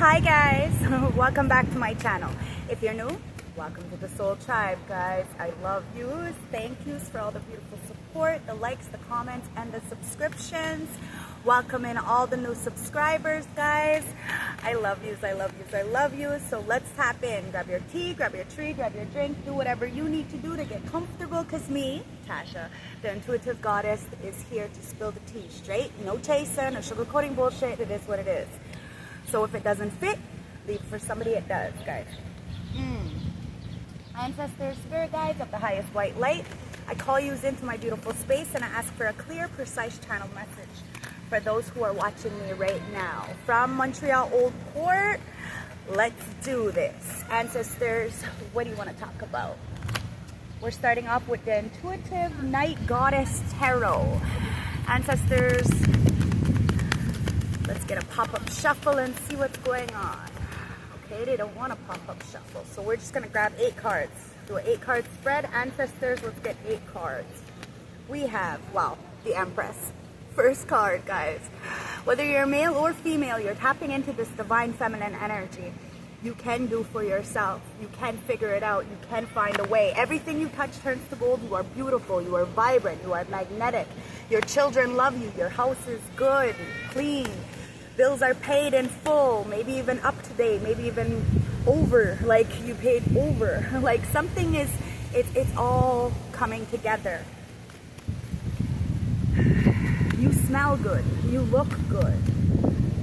Hi guys, welcome back to my channel. If you're new, welcome to the Soul Tribe, guys. I love yous. Thank yous for all the beautiful support, the likes, the comments, and the subscriptions. Welcome in all the new subscribers, guys. I love yous, I love yous, I love yous. So let's tap in. Grab your tea, grab your tree, grab your drink, do whatever you need to do to get comfortable, because me, Tasha, the intuitive goddess, is here to spill the tea straight. No chaser, no sugarcoating bullshit. It is what it is. So if it doesn't fit, leave for somebody it does, guys. Ancestors, spirit guides of the highest white light, I call you into my beautiful space and I ask for a clear, precise channel message for those who are watching me right now. From Montreal Old Port, let's do this. Ancestors, what do you want to talk about? We're starting off with the Intuitive Night Goddess Tarot. Ancestors, let's get a pop-up shuffle and see what's going on. Okay, they don't want a pop-up shuffle, so we're just gonna grab 8 cards. Do an 8-card spread. Ancestors, let's get 8 cards. We have, wow, the Empress. First card, guys. Whether you're male or female, you're tapping into this divine feminine energy. You can do for yourself. You can figure it out. You can find a way. Everything you touch turns to gold. You are beautiful. You are vibrant. You are magnetic. Your children love you. Your house is good, clean. Bills are paid in full, maybe even up to date, maybe even over, like you paid over. Like something is, it's all coming together. You smell good, you look good.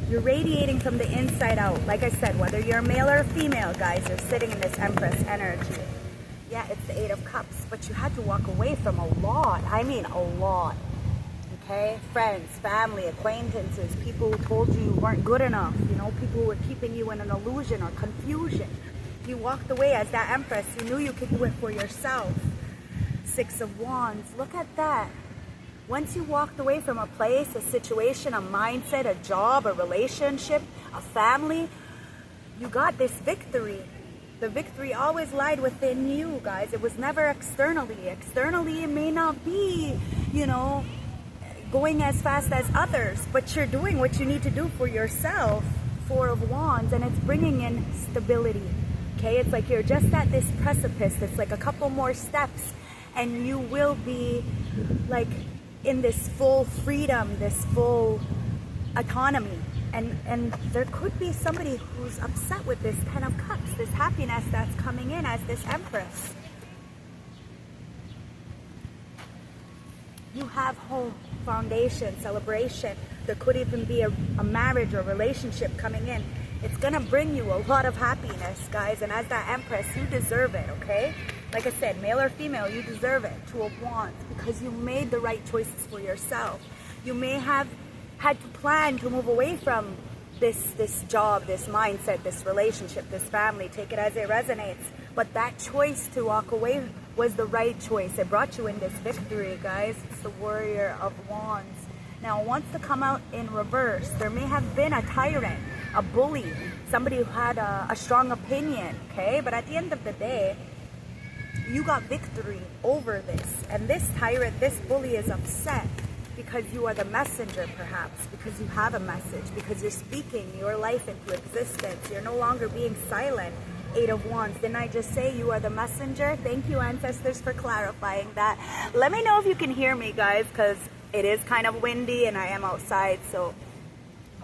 You're radiating from the inside out. Like I said, whether you're male or female, guys, you're sitting in this Empress energy. Yeah, it's the 8 of Cups, but you had to walk away from a lot. I mean, a lot. Okay, friends, family, acquaintances, people who told you weren't good enough, you know, people who were keeping you in an illusion or confusion. You walked away as that Empress. You knew you could do it for yourself. 6 of Wands, look at that. Once you walked away from a place, a situation, a mindset, a job, a relationship, a family, you got this victory. The victory always lied within you, guys. It was never externally. Externally, it may not be, you know, going as fast as others, but you're doing what you need to do for yourself. 4 of Wands, and it's bringing in stability. Okay, it's like you're just at this precipice. It's like a couple more steps and you will be like in this full freedom, this full autonomy. And there could be somebody who's upset with this 10 of Cups, this happiness that's coming in as this Empress. You have home, foundation, celebration. There could even be a marriage or relationship coming in. It's gonna bring you a lot of happiness, guys. And as that Empress, you deserve it, okay? Like I said, male or female, you deserve it. 2 of Wands, because you made the right choices for yourself. You may have had to plan to move away from this job, this mindset, this relationship, this family. Take it as it resonates. But that choice to walk away was the right choice. It brought you in this victory, guys. It's the Warrior of Wands. Now, it wants to come out in reverse. There may have been a tyrant, a bully, somebody who had a strong opinion, okay? But at the end of the day, you got victory over this. And this tyrant, this bully is upset because you are the messenger, perhaps, because you have a message, because you're speaking your life into existence. You're no longer being silent. 8 of Wands. Didn't I just say you are the messenger? Thank you, ancestors, for clarifying that. Let me know if you can hear me, guys, because it is kind of windy and I am outside. So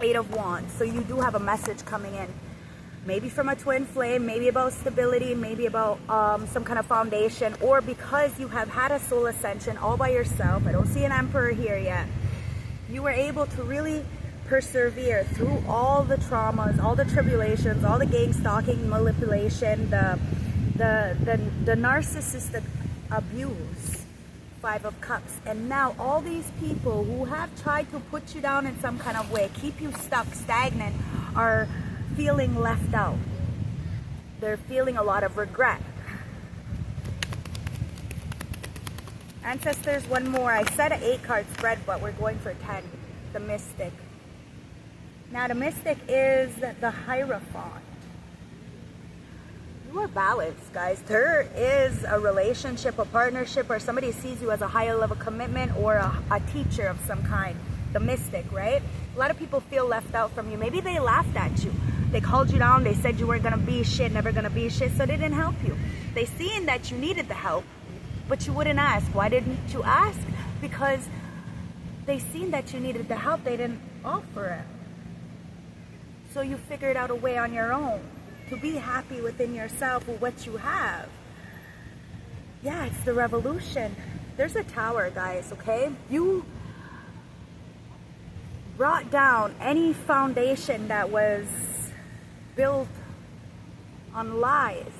8 of Wands. So you do have a message coming in. Maybe from a twin flame, maybe about stability, maybe about some kind of foundation, or because you have had a soul ascension all by yourself. I don't see an emperor here yet. You were able to really persevere through all the traumas, all the tribulations, all the gang stalking, manipulation, the narcissistic abuse. 5 of Cups. And now all these people who have tried to put you down in some kind of way, keep you stuck, stagnant, are feeling left out. They're feeling a lot of regret. Ancestors, one more. I said an 8-card spread, but we're going for 10. The Mystic. Now, the Mystic is the Hierophant. You are balanced, guys. There is a relationship, a partnership, or somebody sees you as a higher level commitment or a teacher of some kind. The Mystic, right? A lot of people feel left out from you. Maybe they laughed at you. They called you down. They said you weren't going to be shit, never going to be shit, so they didn't help you. They seen that you needed the help, but you wouldn't ask. Why didn't you ask? Because they seen that you needed the help. They didn't offer it. So you figured out a way on your own to be happy within yourself with what you have. Yeah, it's the revolution. There's a tower, guys, okay? You brought down any foundation that was built on lies.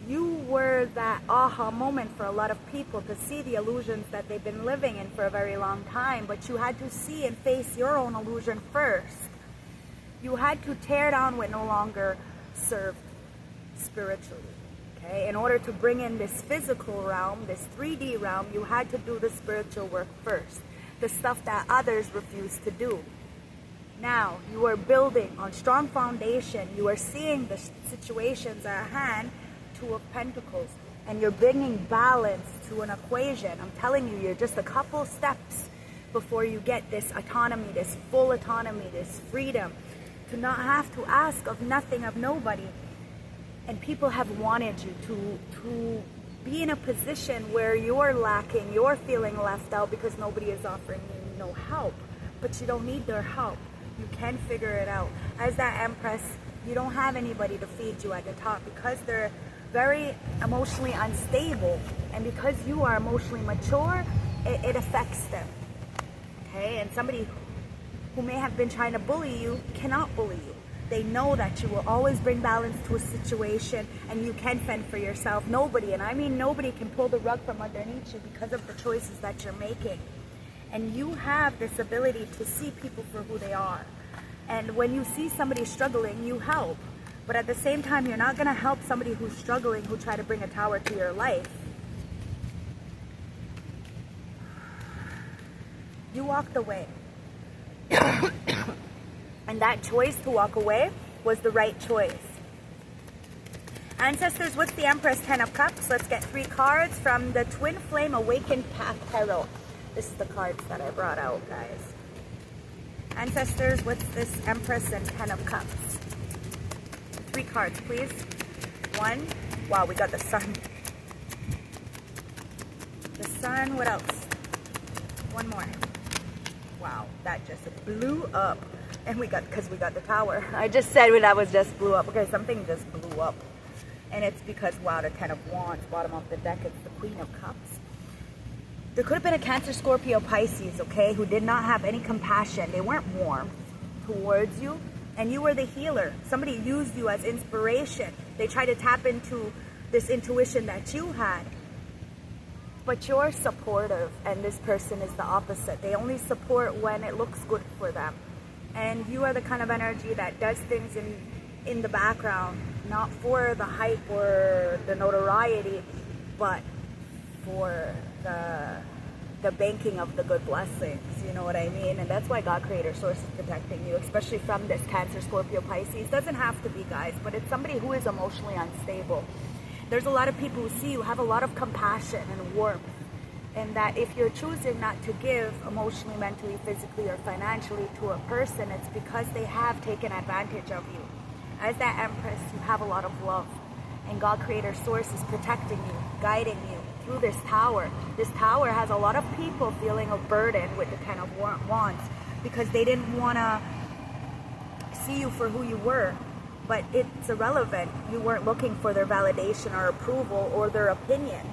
You were that aha moment for a lot of people to see the illusions that they've been living in for a very long time, but you had to see and face your own illusion first. You had to tear down what no longer served spiritually, okay? In order to bring in this physical realm, this 3D realm, you had to do the spiritual work first, the stuff that others refused to do. Now, you are building on strong foundation. You are seeing the situations at hand, Two of Pentacles, and you're bringing balance to an equation. I'm telling you, you're just a couple steps before you get this autonomy, this full autonomy, this freedom to not have to ask of nothing, of nobody. And people have wanted you to be in a position where you're lacking, you're feeling left out because nobody is offering you no help. But you don't need their help. You can figure it out. As that Empress, you don't have anybody to feed you at the top because they're very emotionally unstable. And because you are emotionally mature, it affects them. Okay? And somebody who may have been trying to bully you cannot bully you. They know that you will always bring balance to a situation and you can fend for yourself. Nobody, and I mean nobody, can pull the rug from underneath you because of the choices that you're making. And you have this ability to see people for who they are. And when you see somebody struggling, you help. But at the same time, you're not going to help somebody who's struggling, who try to bring a tower to your life. You walked away. And that choice to walk away was the right choice. Ancestors, what's the Empress 10 of Cups? Let's get 3 cards from the Twin Flame Awakened Path Tarot. This is the cards that I brought out, guys. Ancestors, what's this Empress and 10 of Cups? 3 cards, please. 1. Wow, we got the Sun. The Sun, what else? 1 more. Wow, that just blew up. And we got the Tower. I just said that was just blew up. Okay, something just blew up. And it's because, wow, the 10 of Wands, bottom of the deck, it's the Queen of Cups. There could have been a Cancer, Scorpio, Pisces, okay, who did not have any compassion. They weren't warm towards you. And you were the healer. Somebody used you as inspiration. They tried to tap into this intuition that you had. But you're supportive, and this person is the opposite. They only support when it looks good for them. And you are the kind of energy that does things in the background, not for the hype or the notoriety, but for the banking of the good blessings, you know what I mean? And that's why God Creator Source is protecting you, especially from this Cancer, Scorpio, Pisces. Doesn't have to be, guys, but it's somebody who is emotionally unstable. There's a lot of people who see you have a lot of compassion and warmth, and that if you're choosing not to give emotionally, mentally, physically, or financially to a person, it's because they have taken advantage of you. As that Empress, you have a lot of love, and God Creator Source is protecting you, guiding you through this Tower. This Tower has a lot of people feeling a burden with the 10 of Wands because they didn't want to see you for who you were. But it's irrelevant. You weren't looking for their validation or approval or their opinion.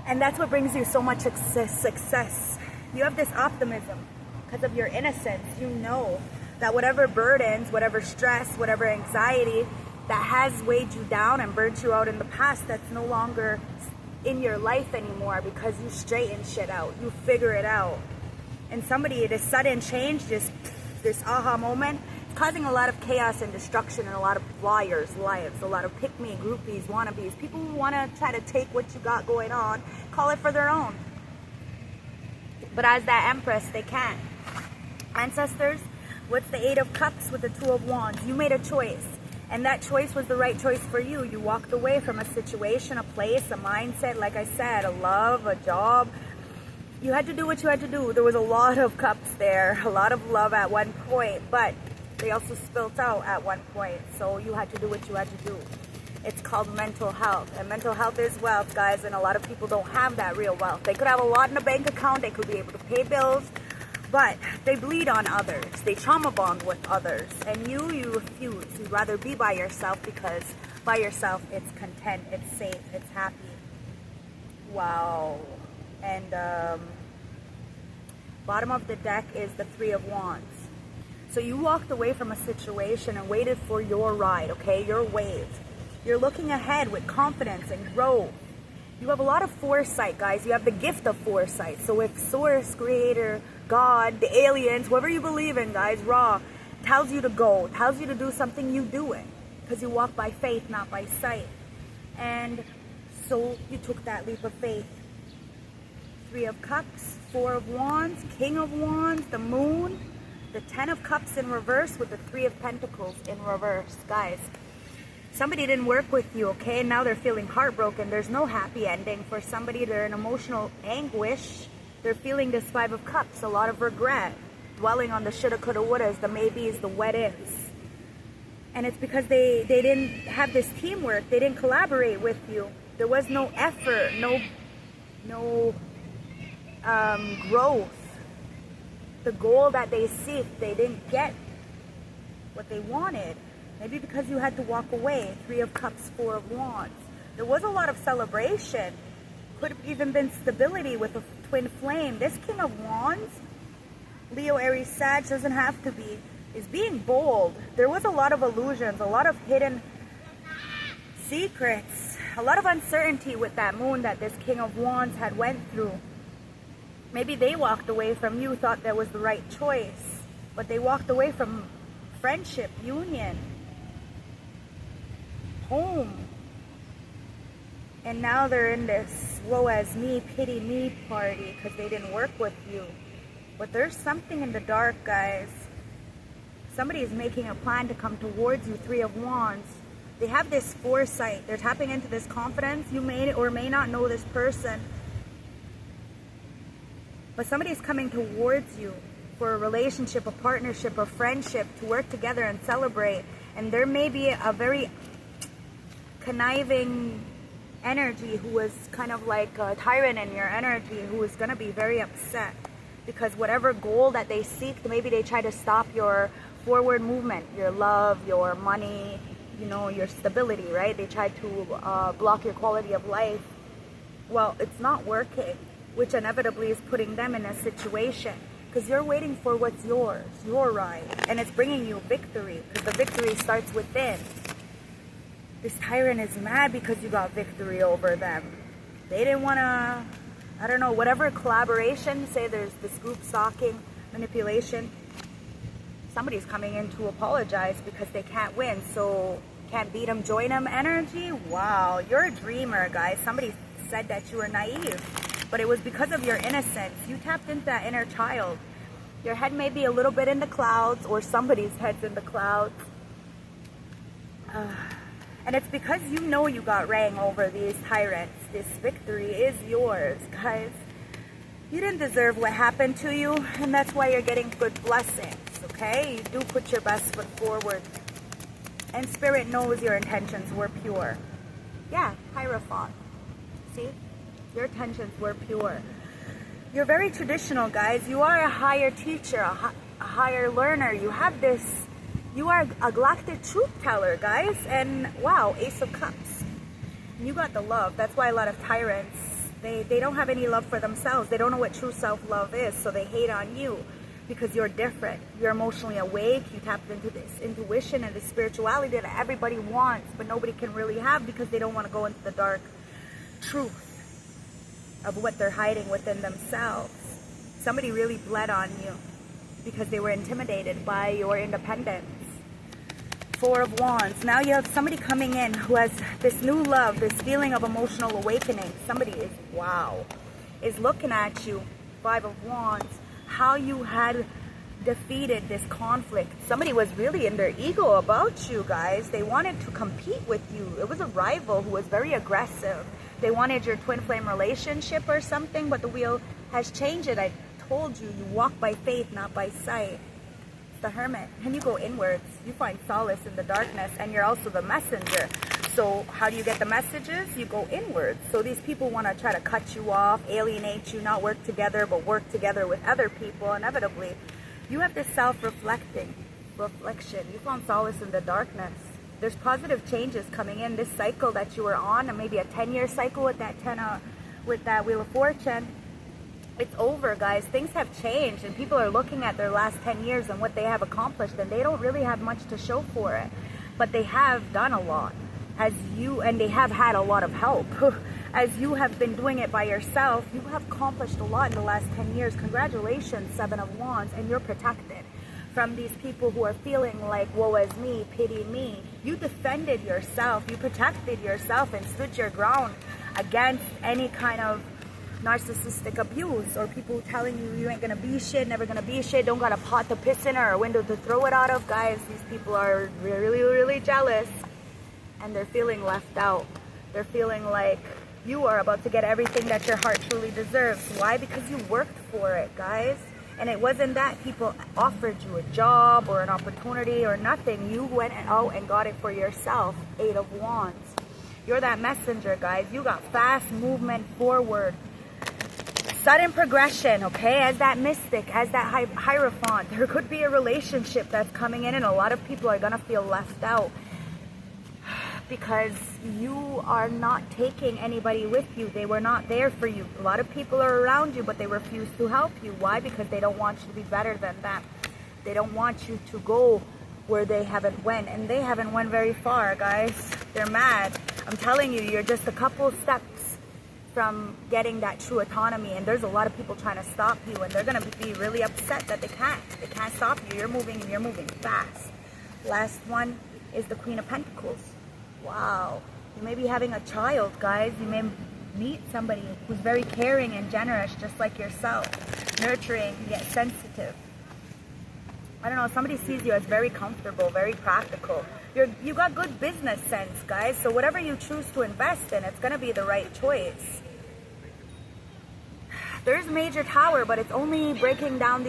And that's what brings you so much success. You have this optimism because of your innocence. You know that whatever burdens, whatever stress, whatever anxiety that has weighed you down and burnt you out in the past, that's no longer in your life anymore because you straighten shit out. You figure it out. And somebody, this sudden change, this aha moment, causing a lot of chaos and destruction in a lot of liars' lives, a lot of pick-me, groupies, wannabes, people who want to try to take what you got going on, call it for their own. But as that Empress, they can. Ancestors, what's the 8 of Cups with the 2 of Wands? You made a choice, and that choice was the right choice for you. You walked away from a situation, a place, a mindset, like I said, a love, a job. You had to do what you had to do. There was a lot of cups there, a lot of love at one point, but They also spilt out at one point, so you had to do what you had to do. It's called mental health, and mental health is wealth, guys, and a lot of people don't have that real wealth. They could have a lot in a bank account, they could be able to pay bills, but they bleed on others. They trauma bond with others, and you refuse. You'd rather be by yourself, because by yourself it's content, it's safe, it's happy. Wow. And bottom of the deck is the Three of Wands. So you walked away from a situation and waited for your ride, okay, your wave. You're looking ahead with confidence and growth. You have a lot of foresight, guys. You have the gift of foresight. So if Source, Creator, God, the aliens, whoever you believe in, guys, Ra, tells you to go, tells you to do something, you do it. Because you walk by faith, not by sight. And so you took that leap of faith. Three of Cups, Four of Wands, King of Wands, the Moon, the Ten of Cups in reverse with the Three of Pentacles in reverse. Guys, somebody didn't work with you, okay? Now they're feeling heartbroken. There's no happy ending for somebody. They're in emotional anguish. They're feeling this Five of Cups, a lot of regret, dwelling on the shoulda, coulda, wouldas, the maybes, the what ifs. And it's because they didn't have this teamwork. They didn't collaborate with you. There was no effort, no growth. The goal that they seek, they didn't get what they wanted. Maybe because you had to walk away. Three of Cups, Four of Wands. There was a lot of celebration. Could have even been stability with a twin flame. This King of Wands, Leo, Aries, Sag, doesn't have to be, is being bold. There was a lot of illusions, a lot of hidden secrets, a lot of uncertainty with that moon that this King of Wands had went through. Maybe they walked away from you, thought that was the right choice, but they walked away from friendship, union, home. And now they're in this woe as me, pity me party because they didn't work with you. But there's something in the dark, guys. Somebody is making a plan to come towards you. Three of Wands. They have this foresight. They're tapping into this confidence. You may or may not know this person, but somebody's coming towards you for a relationship, a partnership, a friendship, to work together and celebrate. And there may be a very conniving energy who is kind of like a tyrant in your energy, who is going to be very upset because whatever goal that they seek, maybe they try to stop your forward movement, your love, your money, you know, your stability, right? They try to block your quality of life. Well, it's not working, which inevitably is putting them in a situation because you're waiting for what's yours, your right, and it's bringing you victory because the victory starts within. This tyrant is mad because you got victory over them. They didn't want to, I don't know, whatever collaboration, say there's this group stalking, manipulation, somebody's coming in to apologize because they can't win, so can't beat them, join them energy. Wow, you're a dreamer, guys. Somebody said that you were naive, but it was because of your innocence. You tapped into that inner child. Your head may be a little bit in the clouds, or somebody's head's in the clouds. And it's because you know you got rang over these tyrants. This victory is yours, guys. You didn't deserve what happened to you, and that's why you're getting good blessings, okay? You do put your best foot forward. And Spirit knows your intentions were pure. Yeah, Hierophant. See? Your intentions were pure. You're very traditional, guys. You are a higher teacher, a higher learner. You have this, you are a galactic truth teller, guys. And wow, Ace of Cups. You got the love. That's why a lot of tyrants, they don't have any love for themselves. They don't know what true self-love is, so they hate on you because you're different. You're emotionally awake. You tapped into this intuition and the spirituality that everybody wants, but nobody can really have because they don't want to go into the dark truth of what they're hiding within themselves. Somebody really bled on you because they were intimidated by your independence. Four of Wands. Now you have somebody coming in who has this new love, this feeling of emotional awakening. Somebody is, wow, is looking at you. Five of Wands. How you had defeated this conflict. Somebody was really in their ego about you, guys. They wanted to compete with you. It was a rival who was very aggressive. They wanted your twin flame relationship or something, but the wheel has changed it. I told you, you walk by faith, not by sight. the Hermit, and you go inwards. You find solace in the darkness, and you're also the messenger. So how do you get the messages? You go inwards. So these people want to try to cut you off, alienate you, not work together, but work together with other people. Inevitably, you have this reflection. You found solace in the darkness. There's positive changes coming in. This cycle that you were on, and maybe a 10-year cycle with that with that Wheel of Fortune, it's over, guys. Things have changed, and people are looking at their last 10 years and what they have accomplished, and they don't really have much to show for it, but they have done a lot, and they have had a lot of help. As you have been doing it by yourself, you have accomplished a lot in the last 10 years. Congratulations, Seven of Wands, and you're protected from these people who are feeling like, woe is me, pity me. You defended yourself, you protected yourself, and stood your ground against any kind of narcissistic abuse, or people telling you you ain't gonna be shit, never gonna be shit, don't got a pot to piss in or a window to throw it out of. Guys, these people are really, really jealous, and they're feeling left out. They're feeling like you are about to get everything that your heart truly deserves. Why? Because you worked for it, guys. And it wasn't that people offered you a job or an opportunity or nothing. You went out and got it for yourself. Eight of Wands. You're that messenger, guys. You got fast movement forward. Sudden progression, okay? As that mystic, as that hierophant, there could be a relationship that's coming in, and a lot of people are going to feel left out because you are not taking anybody with you. They were not there for you. A lot of people are around you, but they refuse to help you. Why? Because they don't want you to be better than them. They don't want you to go where they haven't went, and they haven't went very far, guys. They're mad. I'm telling you, you're just a couple steps from getting that true autonomy, and there's a lot of people trying to stop you, and they're going to be really upset that they can't stop you. You're moving, and you're moving fast. Last one is the Queen of Pentacles. Wow. You may be having a child, guys. You may meet somebody who's very caring and generous, just like yourself, nurturing yet sensitive. I don't know, somebody sees you as very comfortable, very practical. You got good business sense, guys, so whatever you choose to invest in, it's going to be the right choice. There's a major tower, but it's only breaking down the